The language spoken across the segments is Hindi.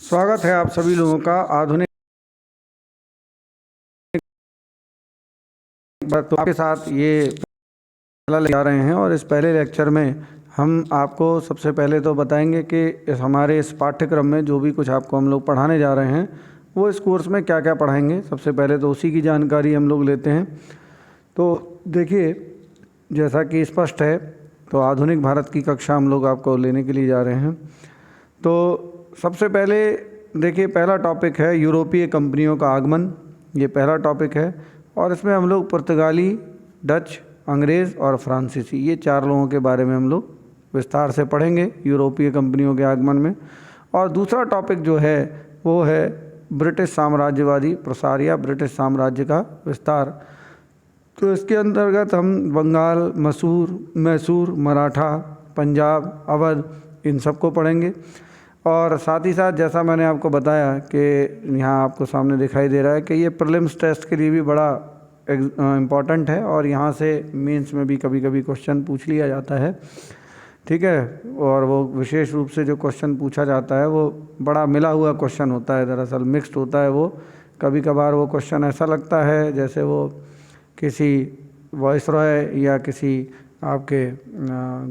स्वागत है आप सभी लोगों का आधुनिक आपके साथ ये पहला ले जा रहे हैं। और इस पहले लेक्चर में हम आपको सबसे पहले तो बताएंगे कि हमारे इस पाठ्यक्रम में जो भी कुछ आपको हम लोग पढ़ाने जा रहे हैं वो इस कोर्स में क्या क्या पढ़ाएंगे। सबसे पहले तो उसी की जानकारी हम लोग लेते हैं। तो देखिए, जैसा कि स्पष्ट है, तो आधुनिक भारत की कक्षा हम लोग आपको लेने के लिए जा रहे हैं। तो सबसे पहले देखिए, पहला टॉपिक है यूरोपीय कंपनियों का आगमन। ये पहला टॉपिक है और इसमें हम लोग पुर्तगाली, डच, अंग्रेज़ और फ्रांसीसी, ये 4 लोगों के बारे में हम लोग विस्तार से पढ़ेंगे यूरोपीय कंपनियों के आगमन में। और दूसरा टॉपिक जो है वो है ब्रिटिश साम्राज्यवादी प्रसार या ब्रिटिश साम्राज्य का विस्तार। तो इसके अंतर्गत हम बंगाल, मैसूर, मराठा, पंजाब, अवध, इन सबको पढ़ेंगे। और साथ ही साथ जैसा मैंने आपको बताया कि यहाँ आपको सामने दिखाई दे रहा है कि ये प्रीलिम्स टेस्ट के लिए भी बड़ा इम्पॉर्टेंट है और यहाँ से मेंस में भी कभी कभी क्वेश्चन पूछ लिया जाता है, ठीक है। और वो विशेष रूप से जो क्वेश्चन पूछा जाता है वो बड़ा मिला हुआ क्वेश्चन होता है, दरअसल मिक्स्ड होता है वो। कभी कभार वो क्वेश्चन ऐसा लगता है जैसे वो किसी वाइसरॉय या किसी आपके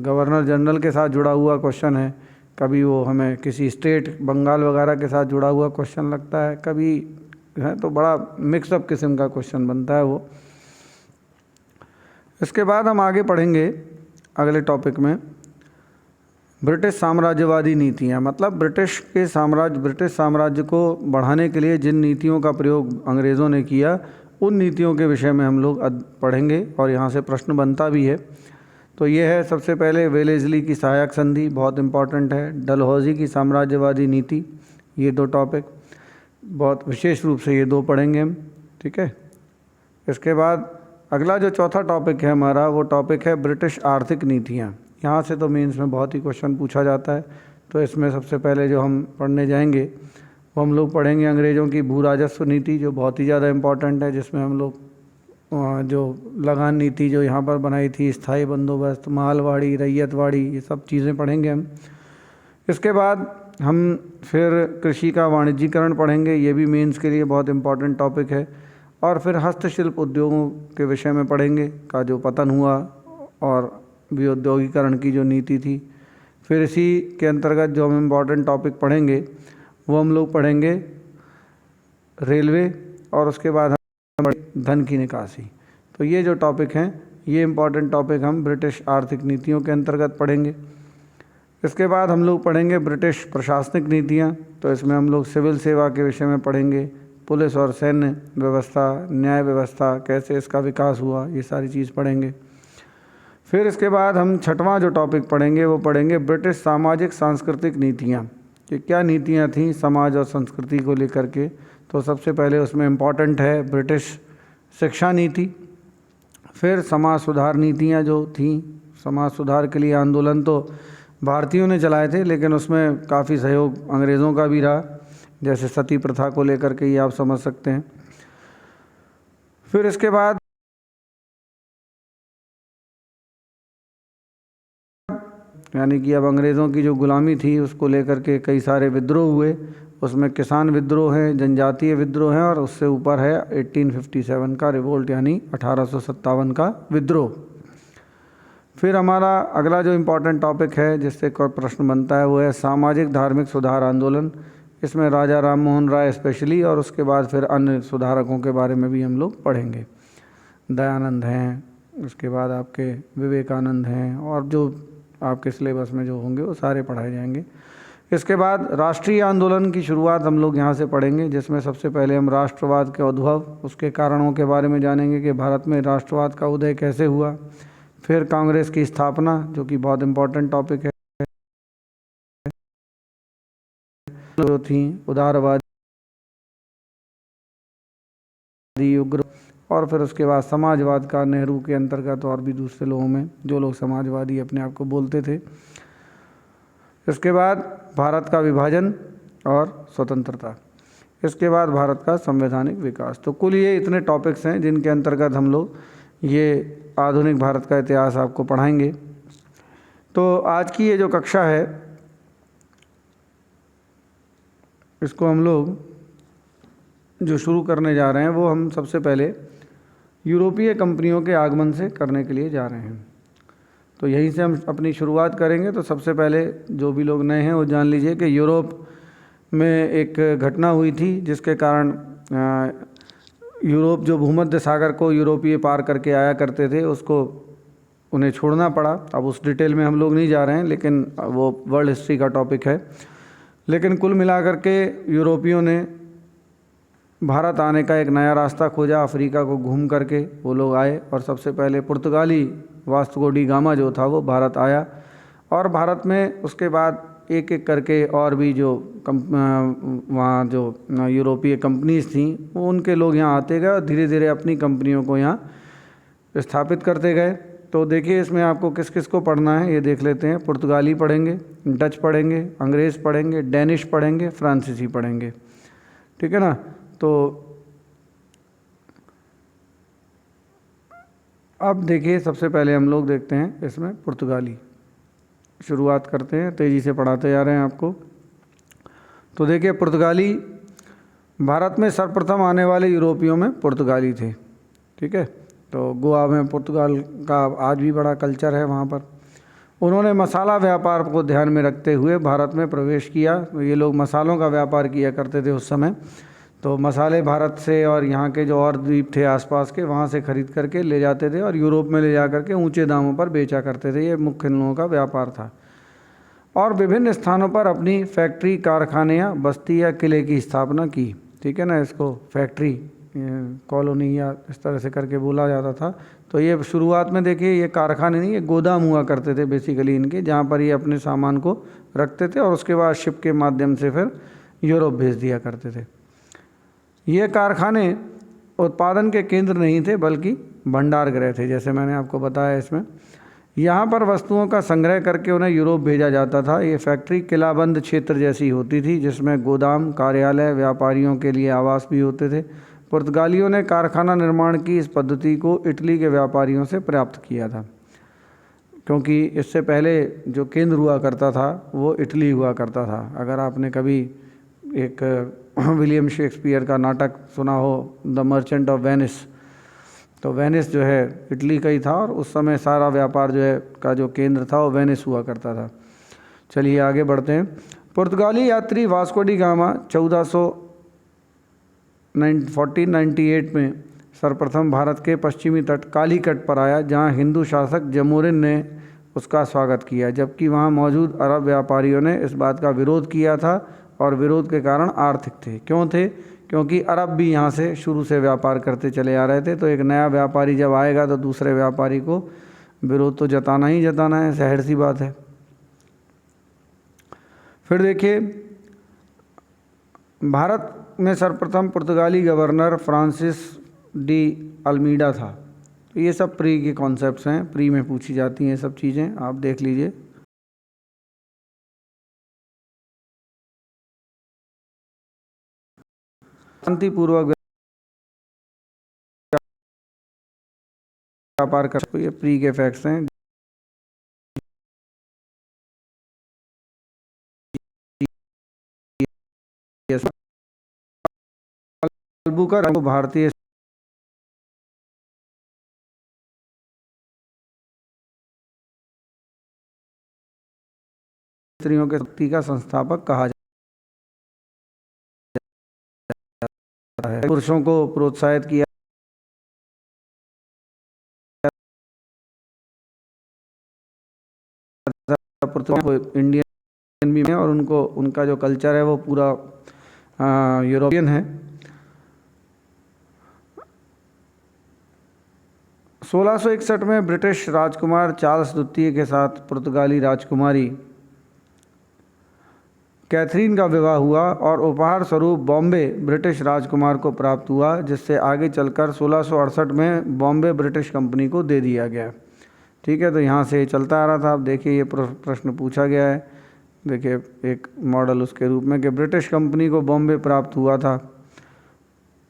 गवर्नर जनरल के साथ जुड़ा हुआ क्वेश्चन है, कभी वो हमें किसी स्टेट बंगाल वगैरह के साथ जुड़ा हुआ क्वेश्चन लगता है, कभी है तो बड़ा मिक्सअप किस्म का क्वेश्चन बनता है वो। इसके बाद हम आगे पढ़ेंगे अगले टॉपिक में ब्रिटिश साम्राज्यवादी नीतियाँ, मतलब ब्रिटिश साम्राज्य को बढ़ाने के लिए जिन नीतियों का प्रयोग अंग्रेज़ों ने किया, उन नीतियों के विषय में हम लोग पढ़ेंगे और यहाँ से प्रश्न बनता भी है। तो ये है सबसे पहले वेलेस्ली की सहायक संधि, बहुत इम्पॉर्टेंट है। डलहौजी की साम्राज्यवादी नीति, ये 2 टॉपिक बहुत विशेष रूप से ये 2 पढ़ेंगे हम, ठीक है। इसके बाद अगला जो चौथा टॉपिक है हमारा, वो टॉपिक है ब्रिटिश आर्थिक नीतियाँ। यहाँ से तो मेंस में बहुत ही क्वेश्चन पूछा जाता है। तो इसमें सबसे पहले जो हम पढ़ने जाएंगे वो हम लोग पढ़ेंगे अंग्रेज़ों की भू राजस्व नीति, जो बहुत ही ज़्यादा इम्पॉर्टेंट है, जिसमें हम लोग जो लगान नीति जो यहाँ पर बनाई थी, स्थायी बंदोबस्त, मालवाड़ी, रैयतवाड़ी, ये सब चीज़ें पढ़ेंगे हम। इसके बाद हम फिर कृषि का वाणिज्यीकरण पढ़ेंगे, ये भी मेंस के लिए बहुत इम्पॉर्टेंट टॉपिक है। और फिर हस्तशिल्प उद्योगों के विषय में पढ़ेंगे, का जो पतन हुआ और विऔद्योगीकरण की जो नीति थी। फिर इसी के अंतर्गत जो हम इम्पॉर्टेंट टॉपिक पढ़ेंगे वो हम लोग पढ़ेंगे रेलवे, और उसके बाद हम धन की निकासी। तो ये जो टॉपिक हैं, ये इम्पॉर्टेंट टॉपिक हम ब्रिटिश आर्थिक नीतियों के अंतर्गत पढ़ेंगे। इसके बाद हम लोग पढ़ेंगे ब्रिटिश प्रशासनिक नीतियाँ। तो इसमें हम लोग सिविल सेवा के विषय में पढ़ेंगे, पुलिस और सैन्य व्यवस्था, न्याय व्यवस्था, कैसे इसका विकास हुआ, ये सारी चीज़ पढ़ेंगे। फिर इसके बाद हम 6वां जो टॉपिक पढ़ेंगे वो पढ़ेंगे ब्रिटिश सामाजिक सांस्कृतिक नीतियाँ, कि क्या नीतियाँ थीं समाज और संस्कृति को लेकर के। तो सबसे पहले उसमें इम्पॉर्टेंट है ब्रिटिश शिक्षा नीति। फिर समाज सुधार नीतियाँ जो थीं, समाज सुधार के लिए आंदोलन तो भारतीयों ने चलाए थे, लेकिन उसमें काफ़ी सहयोग अंग्रेज़ों का भी रहा, जैसे सती प्रथा को लेकर के ये आप समझ सकते हैं। फिर इसके बाद यानी कि अब अंग्रेज़ों की जो गुलामी थी उसको लेकर के कई सारे विद्रोह हुए। उसमें किसान विद्रोह हैं, जनजातीय विद्रोह हैं, और उससे ऊपर है 1857 का रिवोल्ट, यानी 1857 का विद्रोह। फिर हमारा अगला जो इम्पोर्टेंट टॉपिक है जिससे कोई प्रश्न बनता है वो है सामाजिक धार्मिक सुधार आंदोलन। इसमें राजा राम मोहन राय स्पेशली, और उसके बाद फिर अन्य सुधारकों के बारे में भी हम लोग पढ़ेंगे। दयानंद हैं, उसके बाद आपके विवेकानंद हैं, और जो आपके सिलेबस में जो होंगे वो सारे पढ़ाए जाएंगे। इसके बाद राष्ट्रीय आंदोलन की शुरुआत हम लोग यहाँ से पढ़ेंगे, जिसमें सबसे पहले हम राष्ट्रवाद के उद्भव, उसके कारणों के बारे में जानेंगे कि भारत में राष्ट्रवाद का उदय कैसे हुआ। फिर कांग्रेस की स्थापना, जो कि बहुत इम्पोर्टेंट टॉपिक है, जो थी उदारवादी, उग्र, और फिर उसके बाद समाजवाद का नेहरू के अंतर्गत और भी दूसरे लोगों में जो लोग समाजवादी अपने आप को बोलते थे। इसके बाद भारत का विभाजन और स्वतंत्रता। इसके बाद भारत का संवैधानिक विकास। तो कुल ये इतने टॉपिक्स हैं जिनके अंतर्गत हम लोग ये आधुनिक भारत का इतिहास आपको पढ़ाएंगे। तो आज की ये जो कक्षा है इसको हम लोग जो शुरू करने जा रहे हैं वो हम सबसे पहले यूरोपीय कंपनियों के आगमन से करने के लिए जा रहे हैं। तो यहीं से हम अपनी शुरुआत करेंगे। तो सबसे पहले जो भी लोग नए हैं वो जान लीजिए कि यूरोप में एक घटना हुई थी जिसके कारण यूरोप जो भूमध्य सागर को यूरोपीय पार करके आया करते थे उसको उन्हें छोड़ना पड़ा। अब उस डिटेल में हम लोग नहीं जा रहे हैं, लेकिन वो वर्ल्ड हिस्ट्री का टॉपिक है। लेकिन कुल मिलाकर के यूरोपियों ने भारत आने का एक नया रास्ता खोजा। अफ्रीका को घूम करके वो लोग आए और सबसे पहले पुर्तगाली वास्को डी गामा जो था वो भारत आया। और भारत में उसके बाद एक एक करके और भी जो वहाँ जो यूरोपीय कंपनीज थी वो उनके लोग यहाँ आते गए और धीरे धीरे अपनी कंपनियों को यहाँ स्थापित करते गए। तो देखिए इसमें आपको किस किस को पढ़ना है ये देख लेते हैं। पुर्तगाली पढ़ेंगे, डच पढ़ेंगे, अंग्रेज़ पढ़ेंगे, डेनिश पढ़ेंगे, फ्रांसीसी पढ़ेंगे, ठीक है ना। तो अब देखिए सबसे पहले हम लोग देखते हैं इसमें पुर्तगाली। शुरुआत करते हैं, तेज़ी से पढ़ाते जा रहे हैं आपको। तो देखिए पुर्तगाली भारत में सर्वप्रथम आने वाले यूरोपियों में पुर्तगाली थे, ठीक है। तो गोवा में पुर्तगाल का आज भी बड़ा कल्चर है वहाँ पर। उन्होंने मसाला व्यापार को ध्यान में रखते हुए भारत में प्रवेश किया। ये लोग मसालों का व्यापार किया करते थे उस समय। तो मसाले भारत से और यहाँ के जो और द्वीप थे आसपास के वहाँ से खरीद करके ले जाते थे और यूरोप में ले जा करके ऊंचे दामों पर बेचा करते थे। ये मुख्य इन लोगों का व्यापार था। और विभिन्न स्थानों पर अपनी फैक्ट्री, कारखाने या बस्ती या किले की स्थापना की, ठीक है ना। इसको फैक्ट्री, कॉलोनी या इस तरह से करके बोला जाता था। तो ये शुरुआत में देखिए ये कारखाने नहीं, ये गोदाम हुआ करते थे बेसिकली इनके, जहाँ पर ये अपने सामान को रखते थे और उसके बाद शिप के माध्यम से फिर यूरोप भेज दिया करते थे। ये कारखाने उत्पादन के केंद्र नहीं थे बल्कि भंडार गृह थे, जैसे मैंने आपको बताया। इसमें यहाँ पर वस्तुओं का संग्रह करके उन्हें यूरोप भेजा जाता था। ये फैक्ट्री किलाबंद क्षेत्र जैसी होती थी जिसमें गोदाम, कार्यालय, व्यापारियों के लिए आवास भी होते थे। पुर्तगालियों ने कारखाना निर्माण की इस पद्धति को इटली के व्यापारियों से प्राप्त किया था, क्योंकि इससे पहले जो केंद्र हुआ करता था वो इटली हुआ करता था। अगर आपने कभी एक विलियम शेक्सपियर का नाटक सुना हो द मर्चेंट ऑफ वेनिस, तो वेनिस जो है इटली का ही था और उस समय सारा व्यापार जो है का जो केंद्र था वो वेनिस हुआ करता था। चलिए आगे बढ़ते हैं। पुर्तगाली यात्री वास्को डी गामा 1498 में सर्वप्रथम भारत के पश्चिमी तट कालीकट पर आया, जहां हिंदू शासक जमोरिन ने उसका स्वागत किया, जबकि वहां मौजूद अरब व्यापारियों ने इस बात का विरोध किया था और विरोध के कारण आर्थिक थे। क्यों थे? क्योंकि अरब भी यहाँ से शुरू से व्यापार करते चले आ रहे थे। तो एक नया व्यापारी जब आएगा तो दूसरे व्यापारी को विरोध तो जताना ही जताना है, जाहिर सी बात है। फिर देखिए भारत में सर्वप्रथम पुर्तगाली गवर्नर फ्रांसिस डी अल्मीडा था। तो ये सब प्री के कॉन्सेप्ट्स हैं, प्री में पूछी जाती हैं सब चीज़ें, आप देख लीजिए। शांतिपूर्वक व्यापार कर, ये प्री के फैक्ट्स हैं। भारतीय स्त्रियों के शक्ति का संस्थापक कहा जाता है। पुरुषों को प्रोत्साहित किया इंडियन भी है और उनको उनका जो कल्चर है वो पूरा यूरोपियन है। 1661 में ब्रिटिश राजकुमार चार्ल्स द्वितीय के साथ पुर्तगाली राजकुमारी कैथरीन का विवाह हुआ और उपहार स्वरूप बॉम्बे ब्रिटिश राजकुमार को प्राप्त हुआ, जिससे आगे चलकर 1668 में बॉम्बे ब्रिटिश कंपनी को दे दिया गया। ठीक है, तो यहाँ से चलता आ रहा था। अब देखिए ये प्रश्न पूछा गया है, देखिए एक मॉडल उसके रूप में कि ब्रिटिश कंपनी को बॉम्बे प्राप्त हुआ था,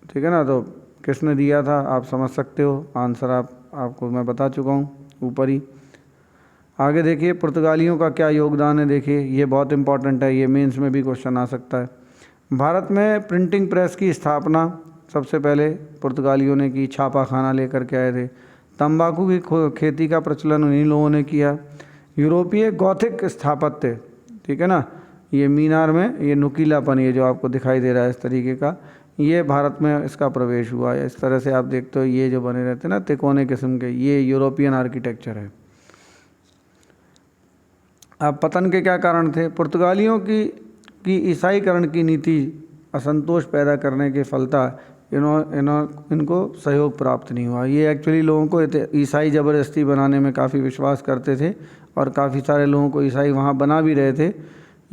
ठीक है ना। तो किसने दिया था आप समझ सकते हो, आंसर आपको मैं बता चुका हूँ ऊपर ही। आगे देखिए पुर्तगालियों का क्या योगदान है, देखिए ये बहुत इंपॉर्टेंट है, ये मेंस में भी क्वेश्चन आ सकता है। भारत में प्रिंटिंग प्रेस की स्थापना सबसे पहले पुर्तगालियों ने की, छापा खाना लेकर के आए थे। तंबाकू की खेती का प्रचलन उन्हीं लोगों ने किया। यूरोपीय गॉथिक स्थापत्य, ठीक है ना, ये मीनार में ये नुकीलापन, ये जो आपको दिखाई दे रहा है इस तरीके का, ये भारत में इसका प्रवेश हुआ है। इस तरह से आप देखते हो ये जो बने रहते हैं ना तिकोने किस्म के, ये यूरोपियन आर्किटेक्चर है। अब पतन के क्या कारण थे? पुर्तगालियों की ईसाईकरण की नीति असंतोष पैदा करने के फलता इनको सहयोग प्राप्त नहीं हुआ। ये एक्चुअली लोगों को ईसाई ज़बरदस्ती बनाने में काफ़ी विश्वास करते थे और काफ़ी सारे लोगों को ईसाई वहाँ बना भी रहे थे।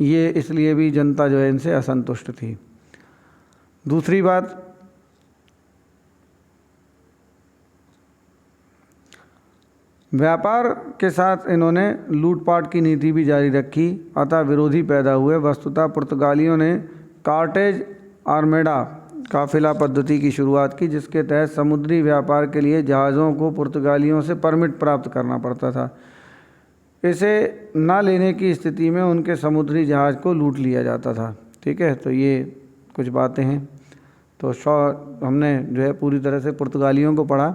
ये इसलिए भी जनता जो है इनसे असंतुष्ट थी। दूसरी बात, व्यापार के साथ इन्होंने लूटपाट की नीति भी जारी रखी, अतः विरोधी पैदा हुए। वस्तुतः पुर्तगालियों ने कार्टेज आर्मेडा काफिला पद्धति की शुरुआत की, जिसके तहत समुद्री व्यापार के लिए जहाज़ों को पुर्तगालियों से परमिट प्राप्त करना पड़ता था। इसे ना लेने की स्थिति में उनके समुद्री जहाज़ को लूट लिया जाता था। ठीक है, तो ये कुछ बातें हैं। तो हमने जो है पूरी तरह से पुर्तगालियों को पढ़ा।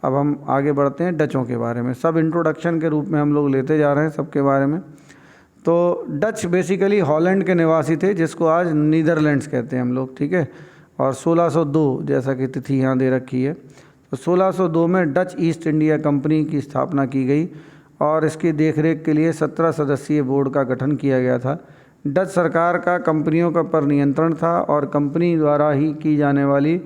अब हम आगे बढ़ते हैं डचों के बारे में। सब इंट्रोडक्शन के रूप में हम लोग लेते जा रहे हैं सबके बारे में। तो डच बेसिकली हॉलैंड के निवासी थे, जिसको आज नीदरलैंड्स कहते हैं हम लोग। ठीक है, और 1602 जैसा कि तिथि यहाँ दे रखी है, तो 1602 में डच ईस्ट इंडिया कंपनी की स्थापना की गई और इसकी देखरेख के लिए 17 सदस्यीय बोर्ड का गठन किया गया था। डच सरकार का कंपनियों का पर नियंत्रण था और कंपनी द्वारा ही की जाने वाली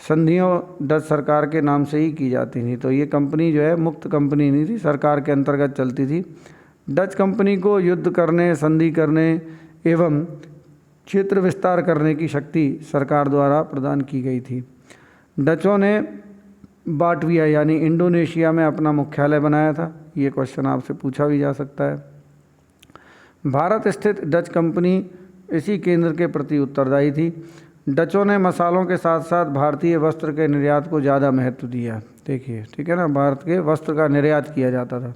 संधियों डच सरकार के नाम से ही की जाती थी। तो ये कंपनी जो है मुक्त कंपनी नहीं थी, सरकार के अंतर्गत चलती थी। डच कंपनी को युद्ध करने, संधि करने एवं क्षेत्र विस्तार करने की शक्ति सरकार द्वारा प्रदान की गई थी। डचों ने बाटविया यानी इंडोनेशिया में अपना मुख्यालय बनाया था। ये क्वेश्चन आपसे पूछा भी जा सकता है। भारत स्थित डच कंपनी इसी केंद्र के प्रति उत्तरदायी थी। डचों ने मसालों के साथ साथ भारतीय वस्त्र के निर्यात को ज़्यादा महत्व दिया। देखिए, ठीक है ना, भारत के वस्त्र का निर्यात किया जाता था।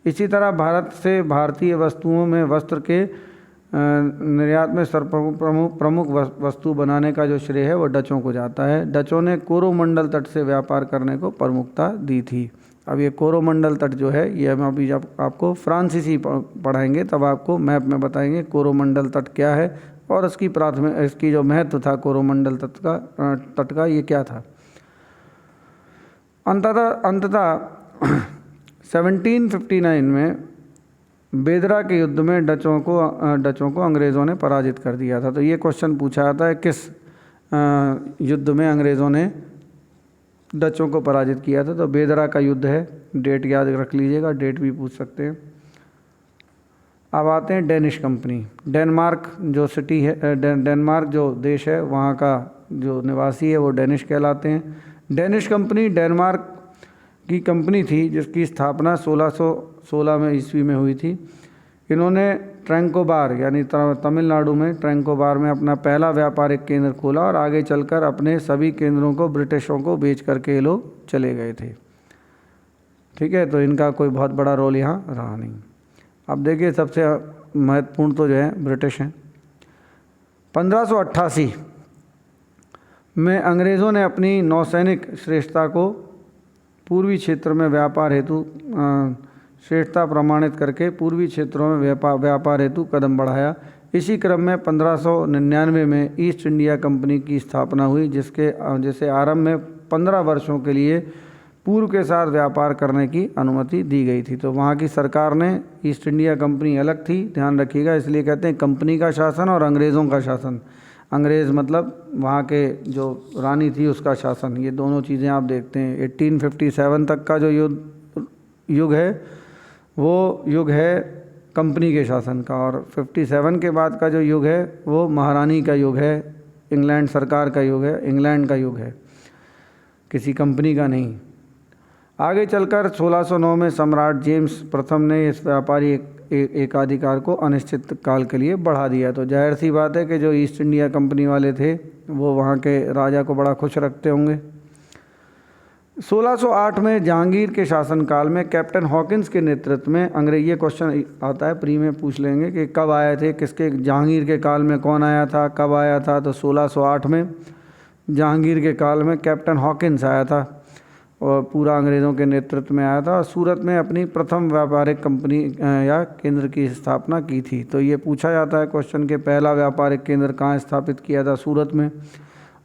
इसी तरह भारत से भारतीय वस्तुओं में वस्त्र के निर्यात में प्रमुख वस्तु बनाने का जो श्रेय है वो डचों को जाता है। डचों ने कोरोमंडल तट से व्यापार करने को प्रमुखता दी थी। अब ये कोरोमंडल तट जो है ये हम अभी जब आपको फ्रांसीसी पढ़ाएंगे तब आपको मैप में बताएंगे कोरोमंडल तट क्या है और इसकी जो महत्व था कोरोमंडल तट का ये क्या था। अंततः 1759 में बेदरा के युद्ध में डचों को अंग्रेज़ों ने पराजित कर दिया था। तो ये क्वेश्चन पूछा जाता है किस युद्ध में अंग्रेज़ों ने डचों को पराजित किया था। तो बेदरा का युद्ध है, डेट याद रख लीजिएगा, डेट भी पूछ सकते हैं। अब आते हैं डेनिश कंपनी। डेनमार्क जो सिटी है, डेनमार्क जो देश है वहाँ का जो निवासी है वो डेनिश कहलाते हैं। डेनिश कंपनी डेनमार्क की कंपनी थी जिसकी स्थापना 1616 में ईस्वी में हुई थी। इन्होंने ट्रैंकोबार यानी तमिलनाडु में ट्रैंकोबार में अपना पहला व्यापारिक केंद्र खोला और आगे चलकर अपने सभी केंद्रों को ब्रिटिशों को बेच करके ये लोग चले गए थे। ठीक है, तो इनका कोई बहुत बड़ा रोल यहाँ रहा नहीं। अब देखिए सबसे महत्वपूर्ण तो जो है ब्रिटिश हैं। 1588 में अंग्रेज़ों ने अपनी नौसैनिक श्रेष्ठता को पूर्वी क्षेत्र में व्यापार हेतु श्रेष्ठता प्रमाणित करके पूर्वी क्षेत्रों में व्यापार हेतु कदम बढ़ाया। इसी क्रम में 1599 में ईस्ट इंडिया कंपनी की स्थापना हुई, जिसे आरंभ में 15 वर्षों के लिए पूर्व के साथ व्यापार करने की अनुमति दी गई थी। तो वहाँ की सरकार ने, ईस्ट इंडिया कंपनी अलग थी, ध्यान रखिएगा, इसलिए कहते हैं कंपनी का शासन और अंग्रेज़ों का शासन। अंग्रेज़ मतलब वहाँ के जो रानी थी उसका शासन, ये दोनों चीज़ें आप देखते हैं। 1857 तक का जो युग है वो युग है कंपनी के शासन का, और 57 के बाद का जो युग है वो महारानी का युग है, इंग्लैंड सरकार का युग है, इंग्लैंड का युग है, किसी कंपनी का नहीं। आगे चलकर 1609 में सम्राट जेम्स प्रथम ने इस व्यापारी एकाधिकार को अनिश्चित काल के लिए बढ़ा दिया। तो जाहिर सी बात है कि जो ईस्ट इंडिया कंपनी वाले थे वो वहाँ के राजा को बड़ा खुश रखते होंगे। 1608 में जहांगीर के शासनकाल में कैप्टन हॉकिंस के नेतृत्व में अंग्रेज, ये क्वेश्चन आता है प्री में पूछ लेंगे कि कब आए थे, किसके, जहांगीर के काल में कौन आया था, कब आया था, तो 1608 में जहांगीर के काल में कैप्टन हॉकिंस आया था और पूरा अंग्रेज़ों के नेतृत्व में आया था और सूरत में अपनी प्रथम व्यापारिक कंपनी या केंद्र की स्थापना की थी। तो ये पूछा जाता है क्वेश्चन के पहला व्यापारिक केंद्र कहाँ स्थापित किया था, सूरत में,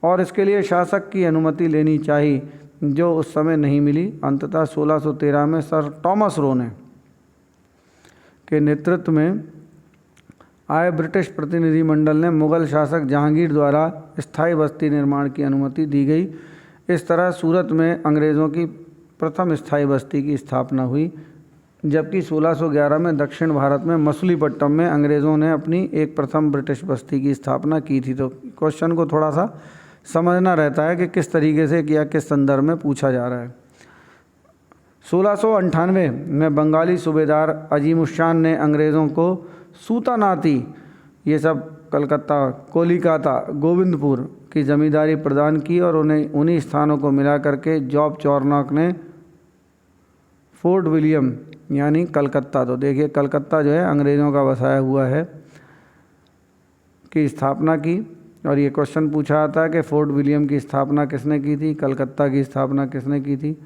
और इसके लिए शासक की अनुमति लेनी चाहिए जो उस समय नहीं मिली। अंततः 1613 में सर टॉमस रोने के नेतृत्व में आए ब्रिटिश प्रतिनिधिमंडल ने मुगल शासक जहांगीर द्वारा स्थायी बस्ती निर्माण की अनुमति दी गई। इस तरह सूरत में अंग्रेज़ों की प्रथम स्थायी बस्ती की स्थापना हुई, जबकि 1611 में दक्षिण भारत में मछलीपट्टनम में अंग्रेज़ों ने अपनी एक प्रथम ब्रिटिश बस्ती की स्थापना की थी। तो क्वेश्चन को थोड़ा सा समझना रहता है कि किस तरीके से या किस संदर्भ में पूछा जा रहा है। 1698 में बंगाली सूबेदार अजीमुशान ने अंग्रेज़ों को सूतानाती, ये सब कलकत्ता, कोलिकाता, गोविंदपुर की ज़मींदारी प्रदान की और उन्हें उन्हीं स्थानों को मिला करके जॉब चौरनॉक ने फोर्ट विलियम यानी कलकत्ता, तो देखिए कलकत्ता जो है अंग्रेज़ों का बसाया हुआ है, की स्थापना की। और ये क्वेश्चन पूछा जाता है कि फोर्ट विलियम की स्थापना किसने की थी, कलकत्ता की स्थापना किसने की थी।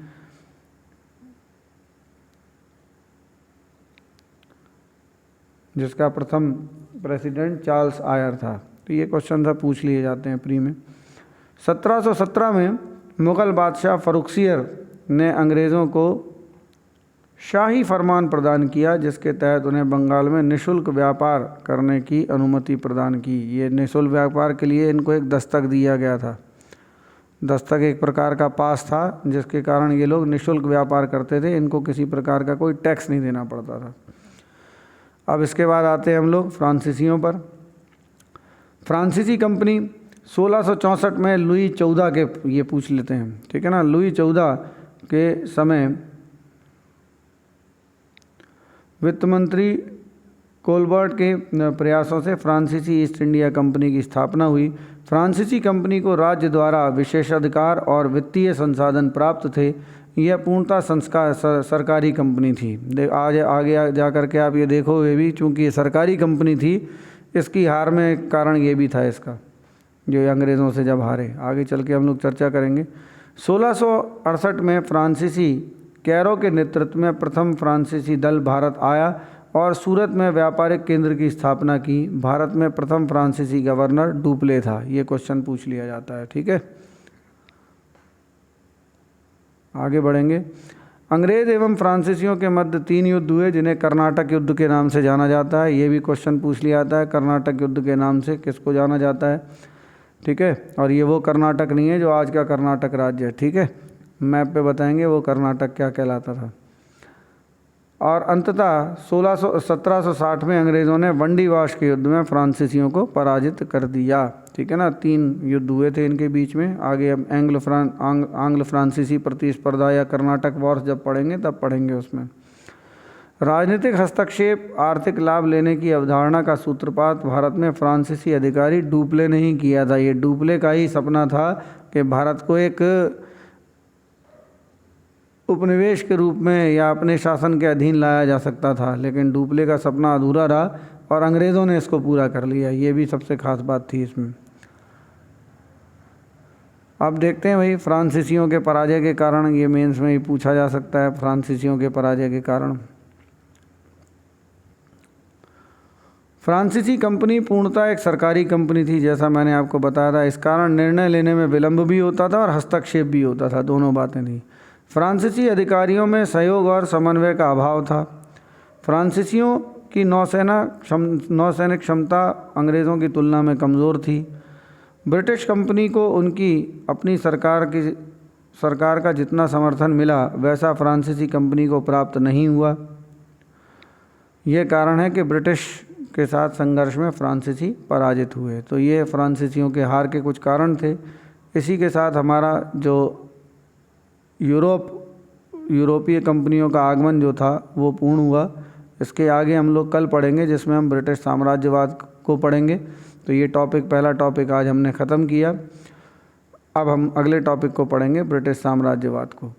जिसका प्रथम प्रेसिडेंट चार्ल्स आयर था। तो ये क्वेश्चन सब पूछ लिए जाते हैं प्री में। 1717 में मुग़ल बादशाह फरुखसियर ने अंग्रेज़ों को शाही फरमान प्रदान किया, जिसके तहत उन्हें बंगाल में निःशुल्क व्यापार करने की अनुमति प्रदान की। ये निःशुल्क व्यापार के लिए इनको एक दस्तक दिया गया था। दस्तक एक प्रकार का पास था जिसके कारण ये लोग निःशुल्क व्यापार करते थे, इनको किसी प्रकार का कोई टैक्स नहीं देना पड़ता था। अब इसके बाद आते हैं हम लोग फ्रांसीसियों पर। फ्रांसीसी कंपनी 1664 में लुई 14 के, ये पूछ लेते हैं, ठीक है ना, लुई 14 के समय वित्त मंत्री कोलबर्ट के प्रयासों से फ्रांसीसी ईस्ट इंडिया कंपनी की स्थापना हुई। फ्रांसीसी कंपनी को राज्य द्वारा विशेषाधिकार और वित्तीय संसाधन प्राप्त थे। यह पूर्णतः सरकारी कंपनी थी। आज आगे जा कर के आप ये देखोगे भी, चूँकि ये सरकारी कंपनी थी, इसकी हार में कारण ये भी था इसका, जो अंग्रेज़ों से जब हारे। आगे चल के हम लोग चर्चा करेंगे। 1668 में फ्रांसीसी कैरो के नेतृत्व में प्रथम फ्रांसीसी दल भारत आया और सूरत में व्यापारिक केंद्र की स्थापना की। भारत में प्रथम फ्रांसीसी गवर्नर डुप्ले था। ये क्वेश्चन पूछ लिया जाता है, ठीक है। आगे बढ़ेंगे। अंग्रेज एवं फ्रांसीसियों के मध्य 3 युद्ध हुए, जिन्हें कर्नाटक युद्ध के नाम से जाना जाता है। ये भी क्वेश्चन पूछ लिया जाता है, कर्नाटक युद्ध के नाम से किसको जाना जाता है, ठीक है। और ये वो कर्नाटक नहीं है जो आज का कर्नाटक राज्य है, ठीक है। मैप पे बताएंगे वो कर्नाटक क्या कहलाता था। और अंततः 1760 में अंग्रेज़ों ने वंडीवाश के युद्ध में फ्रांसीसियों को पराजित कर दिया, ठीक है ना। 3 युद्ध हुए थे इनके बीच में। आगे अब आंग्ल फ्रांसीसी प्रतिस्पर्धा या कर्नाटक वॉर्स जब पढ़ेंगे तब पढ़ेंगे उसमें। राजनीतिक हस्तक्षेप, आर्थिक लाभ लेने की अवधारणा का सूत्रपात भारत में फ्रांसीसी अधिकारी डुप्ले ने ही किया था। ये डुप्ले का ही सपना था कि भारत को एक उपनिवेश के रूप में या अपने शासन के अधीन लाया जा सकता था, लेकिन डुप्ले का सपना अधूरा रहा और अंग्रेज़ों ने इसको पूरा कर लिया। ये भी सबसे खास बात थी इसमें। अब देखते हैं भाई फ्रांसीसियों के पराजय के कारण, ये मेंस में ही पूछा जा सकता है फ्रांसीसियों के पराजय के कारण। फ्रांसीसी कंपनी पूर्णतः एक सरकारी कंपनी थी, जैसा मैंने आपको बताया था। इस कारण निर्णय लेने में विलंब भी होता था और हस्तक्षेप भी होता था, दोनों बातें थी। फ्रांसीसी अधिकारियों में सहयोग और समन्वय का अभाव था। फ्रांसीसियों की नौसैनिक क्षमता अंग्रेज़ों की तुलना में कमज़ोर थी। ब्रिटिश कंपनी को उनकी अपनी सरकार का जितना समर्थन मिला वैसा फ्रांसीसी कंपनी को प्राप्त नहीं हुआ। ये कारण है कि ब्रिटिश के साथ संघर्ष में फ्रांसीसी पराजित हुए। तो ये फ्रांसीसियों के हार के कुछ कारण थे। इसी के साथ हमारा जो यूरोपीय कंपनियों का आगमन जो था वो पूर्ण हुआ। इसके आगे हम लोग कल पढ़ेंगे, जिसमें हम ब्रिटिश साम्राज्यवाद को पढ़ेंगे। तो ये पहला टॉपिक आज हमने ख़त्म किया। अब हम अगले टॉपिक को पढ़ेंगे, ब्रिटिश साम्राज्यवाद को।